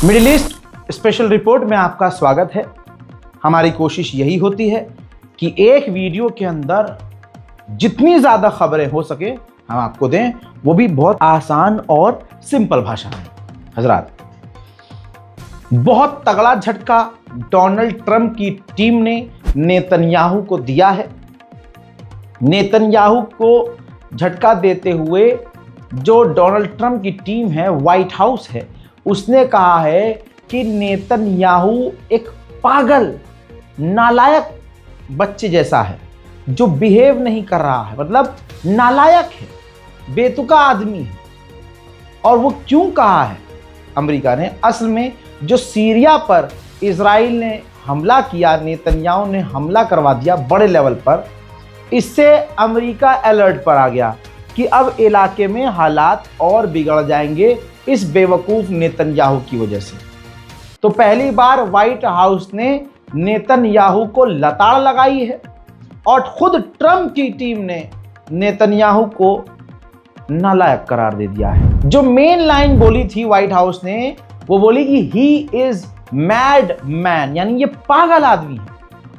Middle east special report में आपका स्वागत है। हमारी कोशिश यही होती है कि एक वीडियो के अंदर जितनी ज़्यादा खबरें हो सके हम आपको दें, वो भी बहुत आसान और सिंपल भाषा में। हजरात, बहुत तगड़ा झटका डोनाल्ड ट्रंप की टीम ने नेतन्याहू को दिया है। नेतन्याहू को झटका देते हुए जो डोनाल्ड ट्रंप की टीम है, व्हाइट हाउस है, उसने कहा है कि नेतन्याहू एक पागल नालायक बच्चे जैसा है जो बिहेव नहीं कर रहा है, मतलब नालायक है, बेतुका आदमी है। और वो क्यों कहा है अमेरिका ने? असल में जो सीरिया पर इजराइल ने हमला किया, नेतन्याहू ने हमला करवा दिया बड़े लेवल पर, इससे अमेरिका अलर्ट पर आ गया कि अब इलाके में हालात और बिगड़ जाएंगे इस बेवकूफ़ नेतन्याहू की वजह से। तो पहली बार व्हाइट हाउस ने नेतन्याहू को लताड़ लगाई है और खुद ट्रंप की टीम ने नेतन्याहू को नालायक करार दे दिया है। जो मेन लाइन बोली थी व्हाइट हाउस ने, वो बोली कि ही इज मैड मैन, यानी ये पागल आदमी है।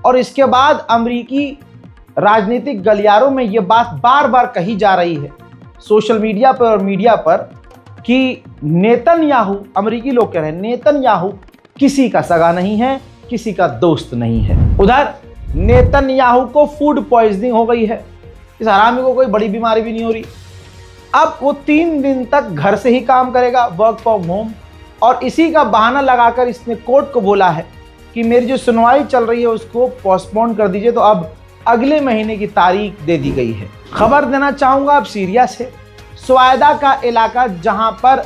और इसके बाद अमेरिकी राजनीतिक गलियारों में ये बात बार बार कही जा रही है, सोशल मीडिया पर और मीडिया पर, कि नेतन्याहू, अमेरिकी लोग कह रहे हैं, नेतन्याहू किसी का सगा नहीं है, किसी का दोस्त नहीं है। उधर नेतन्याहू को फूड पॉइजनिंग हो गई है। इस हरामी को कोई बड़ी बीमारी भी नहीं हो रही। अब वो 3 दिन तक घर से ही काम करेगा, वर्क फ्रॉम होम। और इसी का बहाना लगाकर इसने कोर्ट को बोला है कि मेरी जो सुनवाई चल रही है उसको पोस्टपोन कर दीजिए। तो अब अगले महीने की तारीख दे दी गई है। खबर देना चाहूँगा अब सीरिया से। स्वायदा का इलाका, जहां पर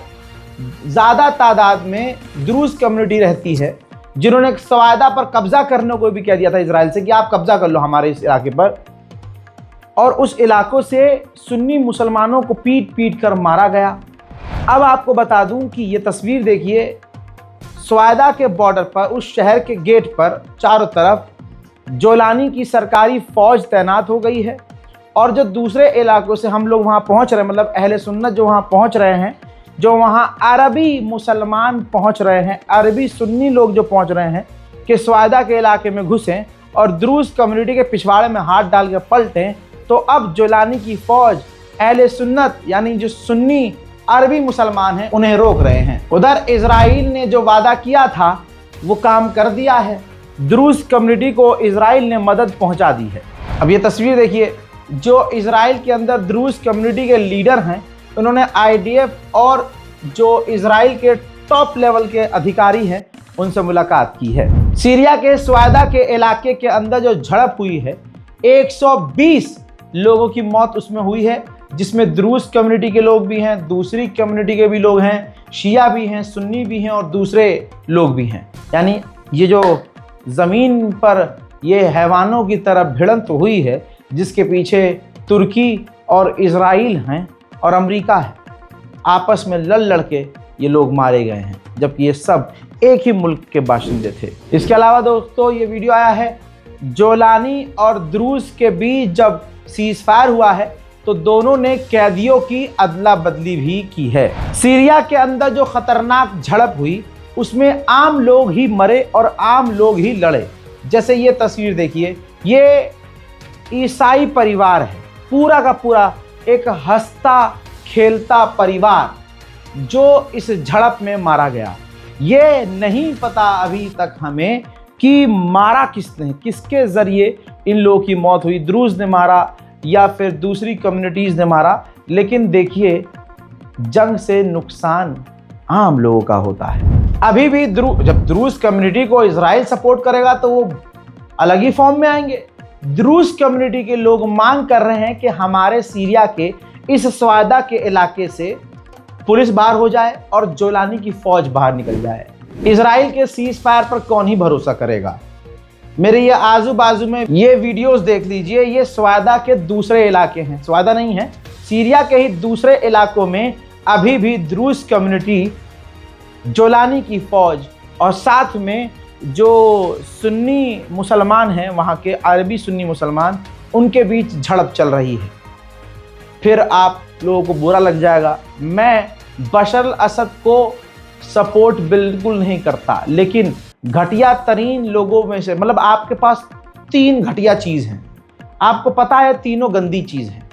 ज़्यादा तादाद में द्रूज कम्युनिटी रहती है, जिन्होंने स्वायदा पर कब्जा करने को भी कह दिया था इजराइल से कि आप कब्जा कर लो हमारे इस इलाके पर, और उस इलाकों से सुन्नी मुसलमानों को पीट पीट कर मारा गया। अब आपको बता दूं कि ये तस्वीर देखिए, स्वायदा के बॉर्डर पर, उस शहर के गेट पर चारों तरफ जोलानी की सरकारी फौज तैनात हो गई है। और जो दूसरे इलाकों से हम लोग वहाँ पहुँच रहे हैं, मतलब अहले सुन्नत जो वहाँ पहुँच रहे हैं, जो वहाँ अरबी मुसलमान पहुँच रहे हैं, अरबी सुन्नी लोग जो पहुँच रहे हैं कि स्वायदा के इलाके में घुसें और द्रूज कम्युनिटी के पिछवाड़े में हाथ डाल के पलटें, तो अब जोलानी की फौज अहले सुन्नत यानी जो सुन्नी अरबी मुसलमान हैं उन्हें रोक रहे हैं। उधर इजराइल ने जो वादा किया था वो काम कर दिया है। द्रूज कम्युनिटी को इजराइल ने मदद पहुँचा दी है। अब ये तस्वीर देखिए, जो इजराइल के अंदर द्रूज कम्युनिटी के लीडर हैं, उन्होंने आईडीएफ और जो इजराइल के टॉप लेवल के अधिकारी हैं उनसे मुलाकात की है। सीरिया के स्वायदा के इलाके के अंदर जो झड़प हुई है, 120 लोगों की मौत उसमें हुई है, जिसमें द्रूज कम्युनिटी के लोग भी हैं, दूसरी कम्युनिटी के भी लोग हैं, शिया भी हैं, सुन्नी भी हैं और दूसरे लोग भी हैं। यानी ये जो ज़मीन पर ये हैवानों की तरह भिड़ंत हुई है, जिसके पीछे तुर्की और इजराइल हैं और अमेरिका है, आपस में लड़ के ये लोग मारे गए हैं, जबकि ये सब एक ही मुल्क के बाशिंदे थे। इसके अलावा दोस्तों, ये वीडियो आया है जोलानी और द्रूज के बीच जब सीज़फायर हुआ है तो दोनों ने कैदियों की अदला बदली भी की है। सीरिया के अंदर जो खतरनाक झड़प हुई उसमें आम लोग ही मरे और आम लोग ही लड़े। जैसे ये तस्वीर देखिए, ये ईसाई परिवार है, पूरा का पूरा एक हंसता खेलता परिवार जो इस झड़प में मारा गया। ये नहीं पता अभी तक हमें कि मारा किसने, किसके ज़रिए इन लोगों की मौत हुई, द्रूज ने मारा या फिर दूसरी कम्युनिटीज़ ने मारा। लेकिन देखिए, जंग से नुकसान आम लोगों का होता है। अभी भी जब द्रूज कम्युनिटी को इजराइल सपोर्ट करेगा तो वो अलग ही फॉर्म में आएंगे। द्रूज कम्युनिटी के लोग मांग कर रहे हैं कि हमारे सीरिया के इस स्वायदा के इलाके से पुलिस बाहर हो जाए और जोलानी की फौज बाहर निकल जाए। इजराइल के सीज फायर पर कौन ही भरोसा करेगा। मेरे ये आजू बाजू में ये वीडियोस देख लीजिए, ये स्वायदा के दूसरे इलाके हैं, स्वायदा नहीं है, सीरिया के ही दूसरे इलाकों में अभी भी द्रूज कम्युनिटी, जोलानी की फौज और साथ में जो सुन्नी मुसलमान हैं, वहाँ के अरबी सुन्नी मुसलमान, उनके बीच झड़प चल रही है। फिर आप लोगों को बुरा लग जाएगा, मैं बशर अल असद को सपोर्ट बिल्कुल नहीं करता, लेकिन घटिया तरीन लोगों में से, मतलब आपके पास 3 घटिया चीज हैं, आपको पता है तीनों गंदी चीज हैं,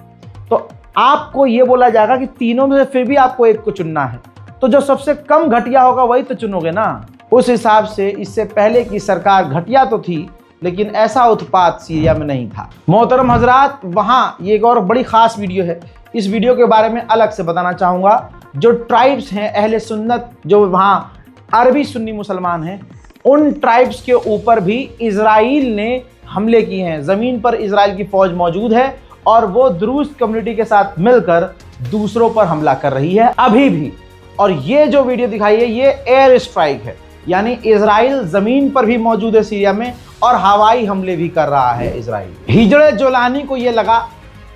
तो आपको ये बोला जाएगा कि तीनों में से फिर भी आपको एक को चुनना है, तो जो सबसे कम घटिया होगा वही तो चुनोगे ना। उस हिसाब से इससे पहले की सरकार घटिया तो थी, लेकिन ऐसा उत्पात सीरिया में नहीं था। मोहतरम हजरात, वहाँ ये एक और बड़ी खास वीडियो है, इस वीडियो के बारे में अलग से बताना चाहूँगा। जो ट्राइब्स हैं अहले सुन्नत, जो वहाँ अरबी सुन्नी मुसलमान हैं, उन ट्राइब्स के ऊपर भी इजराइल ने हमले किए हैं। ज़मीन पर इजराइल की फ़ौज मौजूद है और वो द्रूज़ कम्युनिटी के साथ मिलकर दूसरों पर हमला कर रही है अभी भी। और ये जो वीडियो दिखाई है ये एयर स्ट्राइक है, यानी इजराइल ज़मीन पर भी मौजूद है सीरिया में और हवाई हमले भी कर रहा है इजराइल। हिजड़े जोलानी को ये लगा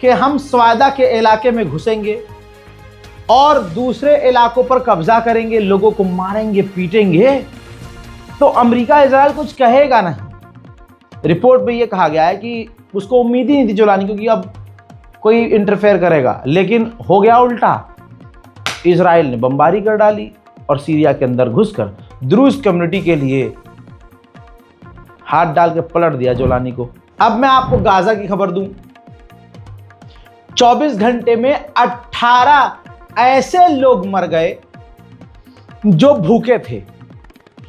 कि हम स्वादा के इलाके में घुसेंगे और दूसरे इलाकों पर कब्जा करेंगे, लोगों को मारेंगे पीटेंगे, तो अमेरिका इजराइल कुछ कहेगा नहीं। रिपोर्ट में ये कहा गया है कि उसको उम्मीद ही नहीं थी जोलानी को कि अब कोई इंटरफेयर करेगा, लेकिन हो गया उल्टा। इजराइल ने बमबारी कर डाली और सीरिया के अंदर घुसकर द्रूज़ कम्युनिटी के लिए हाथ डाल के पलट दिया जोलानी को। अब मैं आपको गाजा की खबर दूं। 24 घंटे में 18 ऐसे लोग मर गए जो भूखे थे,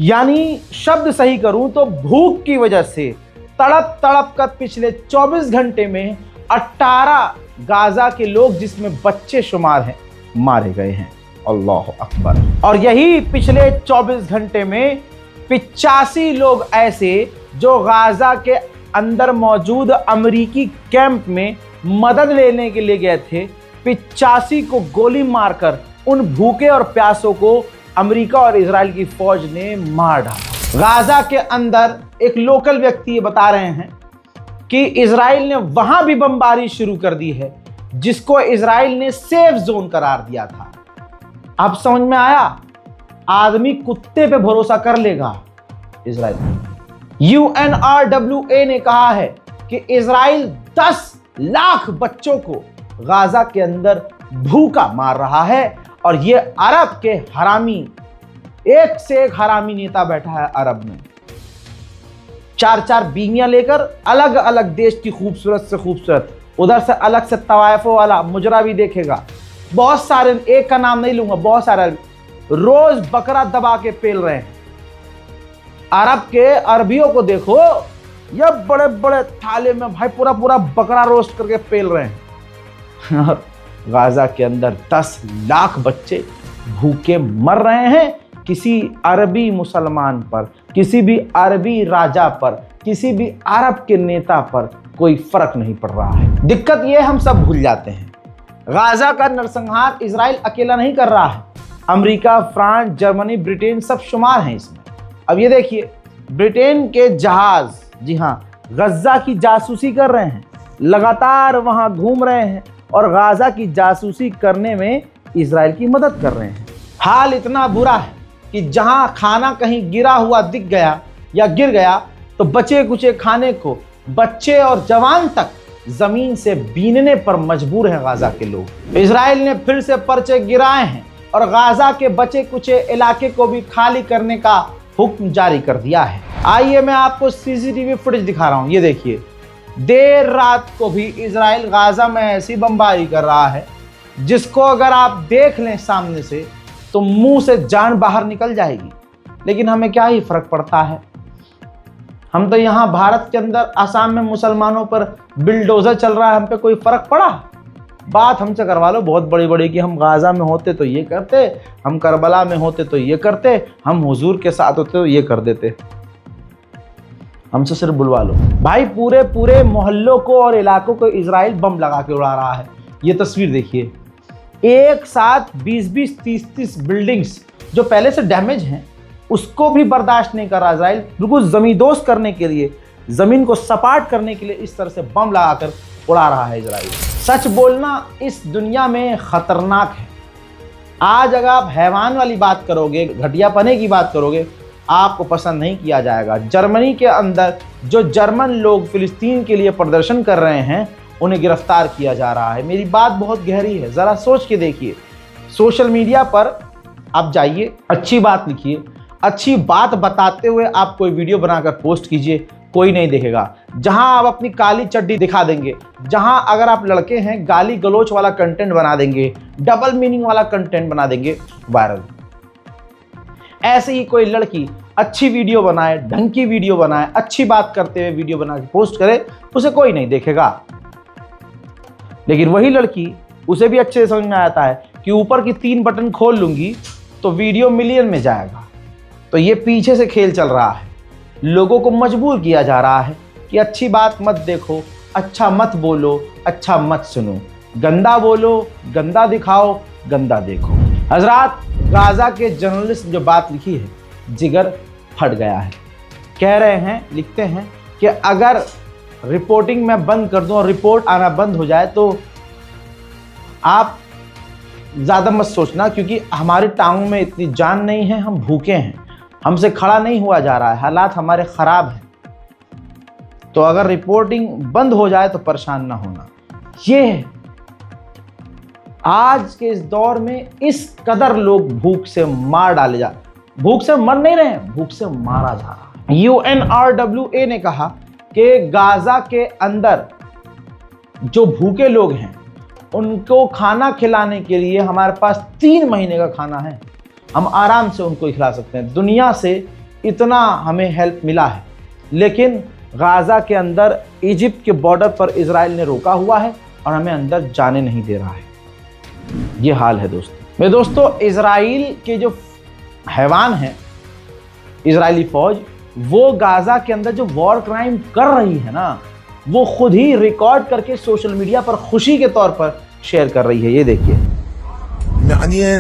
यानी शब्द सही करूं तो भूख की वजह से तड़प तड़प कर पिछले 24 घंटे में 18 गाजा के लोग, जिसमें बच्चे शुमार हैं, मारे गए हैं। अल्लाह अकबर। और यही पिछले 24 घंटे में 85 लोग ऐसे जो गाजा के अंदर मौजूद अमेरिकी कैंप में मदद लेने के लिए गए थे, 85 को गोली मारकर उन भूखे और प्यासों को अमेरिका और इजराइल की फौज ने मार डाला। गाजा के अंदर एक लोकल व्यक्ति ये बता रहे हैं कि इजराइल ने वहां भी बमबारी शुरू कर दी है, जिसको इजराइल ने सेफ जोन करार दिया था। अब समझ में आया, आदमी कुत्ते पे भरोसा कर लेगा इजराइल। UNRWA ने कहा है कि इजराइल 10 लाख बच्चों को गाजा के अंदर भूखा मार रहा है, और ये अरब के हरामी, एक से एक हरामी नेता बैठा है अरब में, 4-4 बीवियां लेकर अलग अलग देश की खूबसूरत से खूबसूरत, उधर से अलग से तवायफों वाला मुजरा भी देखेगा, बहुत सारे, एक का नाम नहीं लूंगा, बहुत सारे रोज बकरा दबा के पेल रहे हैं। अरब के अरबियों को देखो, ये बड़े बड़े थाले में भाई पूरा पूरा बकरा रोस्ट करके पेल रहे हैं। गाजा के अंदर 10 लाख बच्चे भूखे मर रहे हैं। किसी अरबी मुसलमान पर, किसी भी अरबी राजा पर, किसी भी अरब के नेता पर कोई फर्क नहीं पड़ रहा है। दिक्कत ये हम सब भूल जाते हैं, गाजा का नरसंहार इजराइल अकेला नहीं कर रहा है, अमेरिका, फ्रांस, जर्मनी, ब्रिटेन सब शुमार हैं इसमें। अब ये देखिए, ब्रिटेन के जहाज, जी हाँ, गजा की जासूसी कर रहे हैं, लगातार वहां घूम रहे हैं और गाजा की जासूसी करने में इजराइल की मदद कर रहे हैं। हाल इतना बुरा है कि जहां खाना कहीं गिरा हुआ दिख गया या गिर गया, तो बचे कुचे खाने को बच्चे और जवान तक जमीन से बीनने पर मजबूर है गाजा के लोग। इजराइल ने फिर से पर्चे गिराए हैं और गाजा के बचे कुचे इलाके को भी खाली करने का हुक्म जारी कर दिया है। आइए मैं आपको सीसीटीवी फुटेज दिखा रहा हूं। ये देखिए, देर रात को भी इजराइल गाजा में ऐसी बमबारी कर रहा है जिसको अगर आप देख लें सामने से तो मुंह से जान बाहर निकल जाएगी, लेकिन हमें क्या ही फर्क पड़ता है। हम तो यहाँ भारत के अंदर आसाम में मुसलमानों पर बिल्डोजर चल रहा है, हम पे कोई फर्क पड़ा? बात हमसे करवा लो बहुत बड़ी बड़ी कि हम गाजा में होते तो ये करते, हम करबला में होते तो ये करते, हम हुजूर के साथ होते तो ये कर देते। हमसे सिर्फ बुलवा लो। भाई पूरे पूरे मोहल्लों को और इलाकों को इजराइल बम लगा के उड़ा रहा है। ये तस्वीर देखिए, एक साथ 20-20, 30-30 बिल्डिंग्स जो पहले से डैमेज हैं उसको भी बर्दाश्त नहीं कर रहा इजराइल। बिल्कुल जमींदोज करने के लिए, जमीन को सपाट करने के लिए इस तरह से बम लगाकर उड़ा रहा है इजराइल। सच बोलना इस दुनिया में खतरनाक है। आज अगर आप हैवान वाली बात करोगे, घटियापने की बात करोगे, आपको पसंद नहीं किया जाएगा। जर्मनी के अंदर जो जर्मन लोग फिलिस्तीन के लिए प्रदर्शन कर रहे हैं उन्हें गिरफ्तार किया जा रहा है। मेरी बात बहुत गहरी है, ज़रा सोच के देखिए। सोशल मीडिया पर आप जाइए, अच्छी बात लिखिए, अच्छी बात बताते हुए आप कोई वीडियो बनाकर पोस्ट कीजिए, कोई नहीं देखेगा। जहां आप अपनी काली चड्डी दिखा देंगे, जहां अगर आप लड़के हैं गाली गलोच वाला कंटेंट बना देंगे, डबल मीनिंग वाला कंटेंट बना देंगे, वायरल। ऐसे ही कोई लड़की अच्छी वीडियो बनाए, ढंग की वीडियो बनाए, अच्छी बात करते हुए वीडियो बना के पोस्ट करे, उसे कोई नहीं देखेगा। लेकिन वही लड़की, उसे भी अच्छे से समझ में आता है कि ऊपर की 3 बटन खोल लूंगी तो वीडियो मिलियन में जाएगा। तो ये पीछे से खेल चल रहा है, लोगों को मजबूर किया जा रहा है कि अच्छी बात मत देखो, अच्छा मत बोलो, अच्छा मत सुनो, गंदा बोलो, गंदा दिखाओ, गंदा देखो। हजरात, गाजा के जर्नलिस्ट जो बात लिखी है, जिगर फट गया है। कह रहे हैं, लिखते हैं कि अगर रिपोर्टिंग मैं बंद कर दूं और रिपोर्ट आना बंद हो जाए तो आप ज़्यादा मत सोचना, क्योंकि हमारी टांगों में इतनी जान नहीं है, हम भूखे हैं, हमसे खड़ा नहीं हुआ जा रहा है, हालात हमारे ख़राब हैं। तो अगर रिपोर्टिंग बंद हो जाए तो परेशान ना होना। ये है आज के इस दौर में, इस कदर लोग भूख से मार डाले जा, भूख से मर नहीं रहे, भूख से मारा जा रहा है। UNRWA ने कहा कि गाजा के अंदर जो भूखे लोग हैं उनको खाना खिलाने के लिए हमारे पास 3 महीने का खाना है, हम आराम से उनको खिला सकते हैं। दुनिया से इतना हमें हेल्प मिला है, लेकिन गाजा के अंदर इजिप्ट के बॉर्डर पर इजराइल ने रोका हुआ है और हमें अंदर जाने नहीं दे रहा है। ये हाल है दोस्तों। मेरे दोस्तों, इजराइल के जो हैवान हैं, इजरायली फौज, वो गाजा के अंदर जो वॉर क्राइम कर रही है ना, वो खुद ही रिकॉर्ड करके सोशल मीडिया पर खुशी के तौर पर शेयर कर रही है। ये देखिए,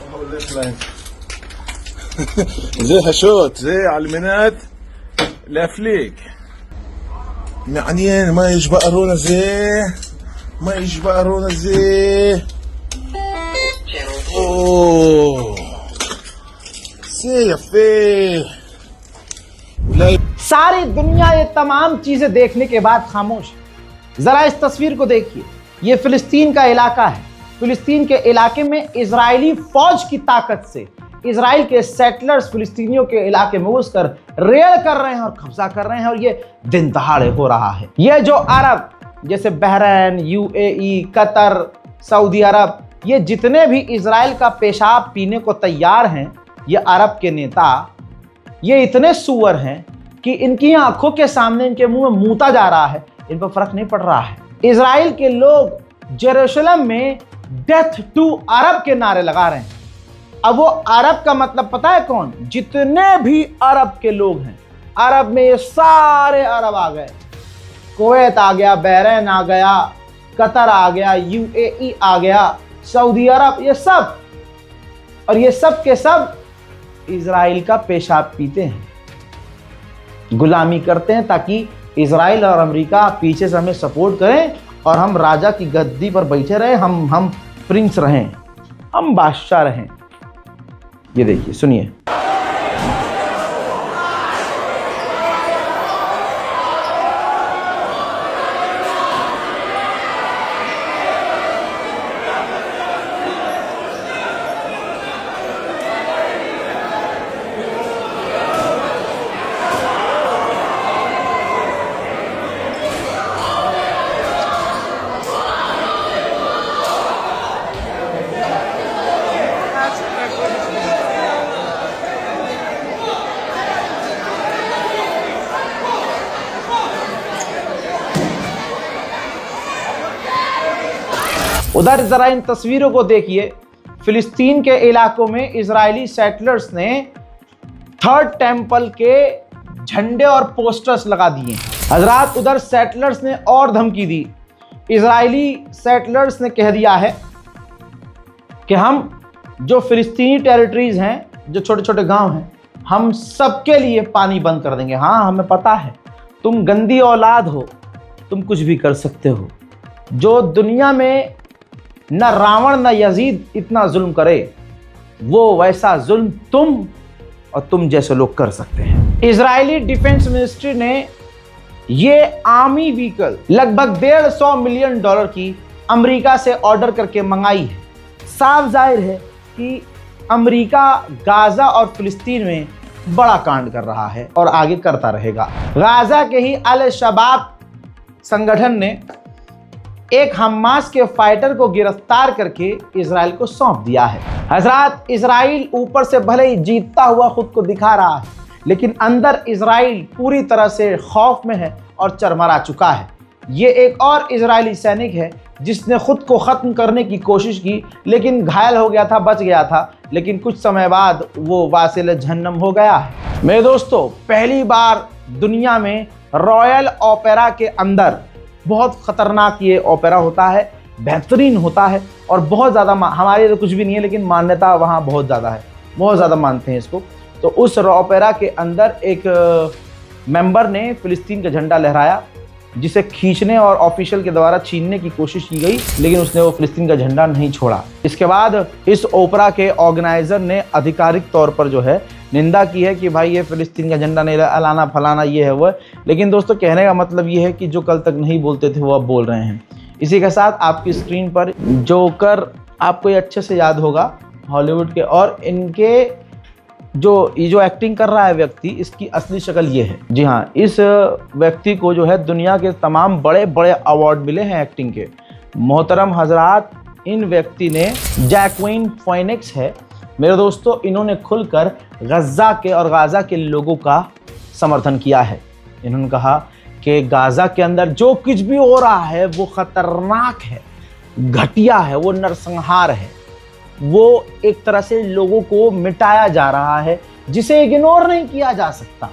מה הולך להם? זה השוט, זה על מנת להפליג. מעניין מה יש בארון הזה? מה יש בארון הזה? או, זה יפה. אולי... सारी दुनिया ये तमाम चीजें देखने के बाद खामोश। जरा इस तस्वीर को देखिए, ये फिलिस्तीन का इलाका है। फिलिस्तीन के इलाके में इजरायली फौज की ताकत से इजराइल के सेटलर्स फिलिस्तीनियों के इलाके में घुसकर रेड कर रहे हैं और कब्जा कर रहे हैं, और ये दिन दहाड़े हो रहा है। ये जो अरब, जैसे बहरीन, UAE, कतर, सऊदी अरब, ये जितने भी इजराइल का पेशाब पीने को तैयार हैं, ये अरब के नेता, ये इतने सुअर हैं कि इनकी आंखों के सामने इनके मुंह में मूता जा रहा है, इन पर फर्क नहीं पड़ रहा है। इजराइल के लोग जेरूशलम में डेथ टू अरब के नारे लगा रहे हैं। अब वो अरब का मतलब पता है कौन? जितने भी अरब के लोग हैं, अरब में ये सारे अरब आ गए, कुवैत आ गया, बहरीन आ गया, कतर आ गया, UAE आ गया, सऊदी अरब, ये सब, और ये सब के सब इजराइल का पेशाब पीते हैं, गुलामी करते हैं, ताकि इजराइल और अमेरिका पीछे से हमें सपोर्ट करें और हम राजा की गद्दी पर बैठे रहे, हम प्रिंस रहें, हम बादशाह रहें। ये देखिए, सुनिए। उधर जरा इन तस्वीरों को देखिए। फिलिस्तीन के इलाकों में इजरायली सेटलर्स ने थर्ड टेंपल के झंडे और पोस्टर्स लगा दिए। हजरात, उधर सेटलर्स ने और धमकी दी। इजरायली सेटलर्स ने कह दिया है कि हम जो फिलिस्तीनी टेरिटरीज हैं, जो छोटे छोटे गांव हैं, हम सबके लिए पानी बंद कर देंगे। हाँ, हमें पता है तुम गंदी औलाद हो, तुम कुछ भी कर सकते हो। जो दुनिया में न रावण न यजीद इतना जुल्म करे, वो वैसा जुल्म तुम और तुम जैसे लोग कर सकते हैं। इजरायली डिफेंस मिनिस्ट्री ने ये आर्मी व्हीकल लगभग $150 मिलियन की अमेरिका से ऑर्डर करके मंगाई है। साफ जाहिर है कि अमेरिका गाजा और फिलिस्तीन में बड़ा कांड कर रहा है और आगे करता रहेगा। गाजा के ही अल शबाब संगठन ने एक हमास के फाइटर को गिरफ्तार करके इजराइल को सौंप दिया है। हजरात, इजराइल ऊपर से भले ही जीतता हुआ खुद को दिखा रहा है, लेकिन अंदर इजराइल पूरी तरह से खौफ में है और चरमरा चुका है। ये एक और इजरायली सैनिक है जिसने खुद को ख़त्म करने की कोशिश की, लेकिन घायल हो गया था, बच गया था, लेकिन कुछ समय बाद वो वासिल जहन्नम हो गया है। मेरे दोस्तों, पहली बार दुनिया में रॉयल ओपेरा के अंदर बहुत ख़तरनाक ये ओपेरा होता है, बेहतरीन होता है और बहुत ज़्यादा, हमारे लिए तो कुछ भी नहीं है लेकिन मान्यता वहाँ बहुत ज़्यादा है, बहुत ज़्यादा मानते हैं इसको। तो उस ओपेरा के अंदर एक मेंबर ने फ़िलिस्तीन का झंडा लहराया, जिसे खींचने और ऑफिशियल के द्वारा छीनने की कोशिश की गई, लेकिन उसने वो फ़िलिस्तीन का झंडा नहीं छोड़ा। इसके बाद इस ओपेरा के ऑर्गेनाइज़र ने आधिकारिक तौर पर जो है निंदा की है कि भाई ये फ़िलिस्तीन का झंडा नहीं लाना, फलाना, ये है वो। लेकिन दोस्तों, कहने का मतलब ये है कि जो कल तक नहीं बोलते थे वो अब बोल रहे हैं। इसी के साथ आपकी स्क्रीन पर जोकर आपको ये अच्छे से याद होगा, हॉलीवुड के, और इनके ये जो एक्टिंग कर रहा है व्यक्ति, इसकी असली शक्ल ये है। जी हाँ, इस व्यक्ति को जो है दुनिया के तमाम बड़े बड़े अवार्ड मिले हैं एक्टिंग के। मोहतरम हजरात, इन व्यक्ति ने जैक्विन फोनिक्स है मेरे दोस्तों, इन्होंने खुलकर गज़ा के और गाज़ा के लोगों का समर्थन किया है। इन्होंने कहा कि गाज़ा के अंदर जो कुछ भी हो रहा है वो ख़तरनाक है, घटिया है, वो नरसंहार है, वो एक तरह से लोगों को मिटाया जा रहा है जिसे इग्नोर नहीं किया जा सकता।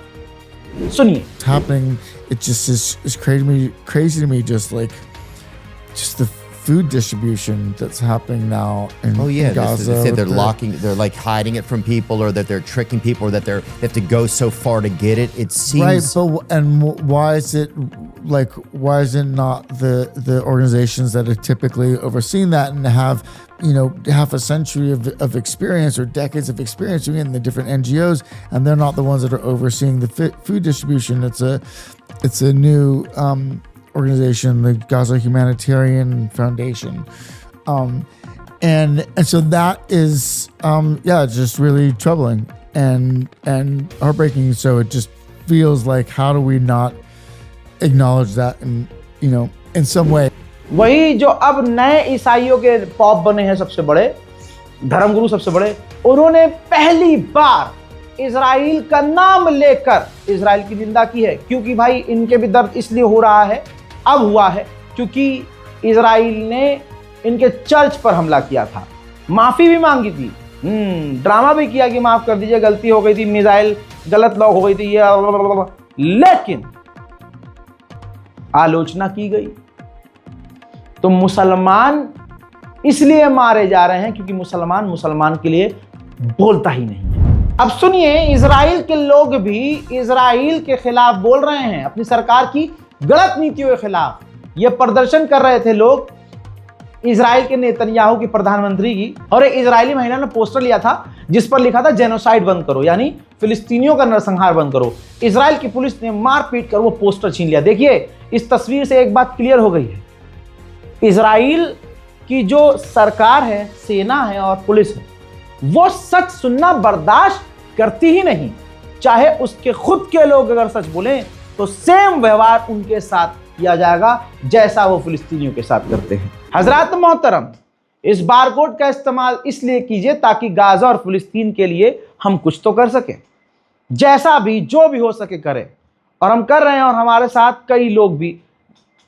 सुनिए। Happening, it just is crazy to me, just the food distribution that's happening now in Gaza. They say they're like hiding it from people, or that they're tricking people, or that they have to go so far to get it. It seems right, but why is it not the organizations that are typically overseeing that and have, half a century of experience or decades of experience doing it in the different NGOs, and they're not the ones that are overseeing the food distribution? It's a new organization, the Gaza Humanitarian Foundation, and so that is it's just really troubling and heartbreaking. So it just feels like, how do we not acknowledge that in some way? वही जो अब नए ईसाइयों के pop बने हैं, सबसे बड़े धर्मगुरु, सबसे बड़े, उन्होंने पहली बार इजराइल का नाम लेकर इजराइल की निंदा की है। क्योंकि भाई इनके भी दर्द इसलिए हो रहा है, अब हुआ है, क्योंकि इजराइल ने इनके चर्च पर हमला किया था, माफ़ी भी मांगी थी, ड्रामा भी किया कि माफ़ कर दीजिए, गलती हो गई थी, मिसाइल गलत लॉक हो गई थी, लेकिन आलोचना की गई। तो मुसलमान इसलिए मारे जा रहे हैं क्योंकि मुसलमान के लिए बोलता ही नहीं है। अब सुनिए, इजराइल के लोग भी इजराइल के खिलाफ बोल रहे हैं, अपनी सरकार की गलत नीतियों के खिलाफ। ये प्रदर्शन कर रहे थे लोग इजराइल के नेतन्याहू की, प्रधानमंत्री की, और एक इजरायली महिला ने पोस्टर लिया था जिस पर लिखा था जेनोसाइड बंद करो, यानी फिलिस्तीनियों का नरसंहार बंद करो। इजराइल की पुलिस ने मार पीट कर वो पोस्टर छीन लिया। देखिए, इस तस्वीर से एक बात क्लियर हो गई है, इजराइल की जो सरकार है, सेना है और पुलिस है, वो सच सुनना बर्दाश्त करती ही नहीं। चाहे उसके खुद के लोग अगर सच बोलें तो सेम व्यवहार उनके साथ किया जाएगा जैसा वो फिलिस्तीनियों के साथ करते हैं। हजरात मोहतरम, इस बारकोड का इस्तेमाल इसलिए कीजिए ताकि गाजा और फिलिस्तीन के लिए हम कुछ तो कर सकें, जैसा भी जो भी हो सके करें, और हम कर रहे हैं। और हमारे साथ कई लोग भी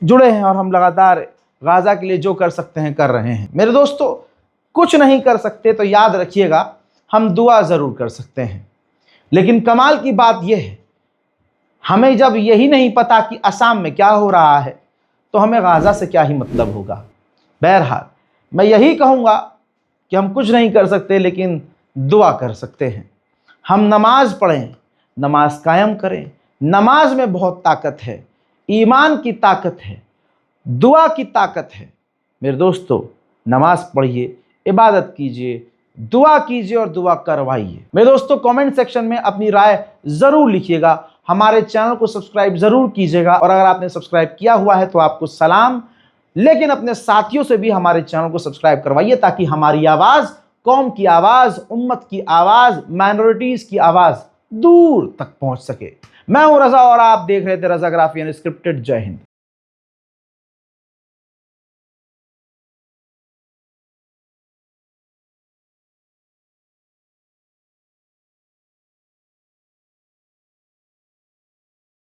जुड़े हैं और हम लगातार गाजा के लिए जो कर सकते हैं कर रहे हैं। मेरे दोस्तों, कुछ नहीं कर सकते तो याद रखिएगा, हम दुआ ज़रूर कर सकते हैं। लेकिन कमाल की बात यह है, हमें जब यही नहीं पता कि असम में क्या हो रहा है तो हमें गाजा से क्या ही मतलब होगा। बहरहाल, मैं यही कहूँगा कि हम कुछ नहीं कर सकते लेकिन दुआ कर सकते हैं। हम नमाज पढ़ें, नमाज कायम करें। नमाज में बहुत ताकत है, ईमान की ताकत है, दुआ की ताकत है। मेरे दोस्तों, नमाज पढ़िए, इबादत कीजिए, दुआ कीजिए और दुआ करवाइए। मेरे दोस्तों, कमेंट सेक्शन में अपनी राय जरूर लिखिएगा। हमारे चैनल को सब्सक्राइब जरूर कीजिएगा और अगर आपने सब्सक्राइब किया हुआ है तो आपको सलाम, लेकिन अपने साथियों से भी हमारे चैनल को सब्सक्राइब करवाइए ताकि हमारी आवाज, कौम की आवाज, उम्मत की आवाज, माइनॉरिटीज की आवाज दूर तक पहुंच सके। मैं हूं रजा और आप देख रहे थे रजाग्राफी अनस्क्रिप्टेड। जय हिंद।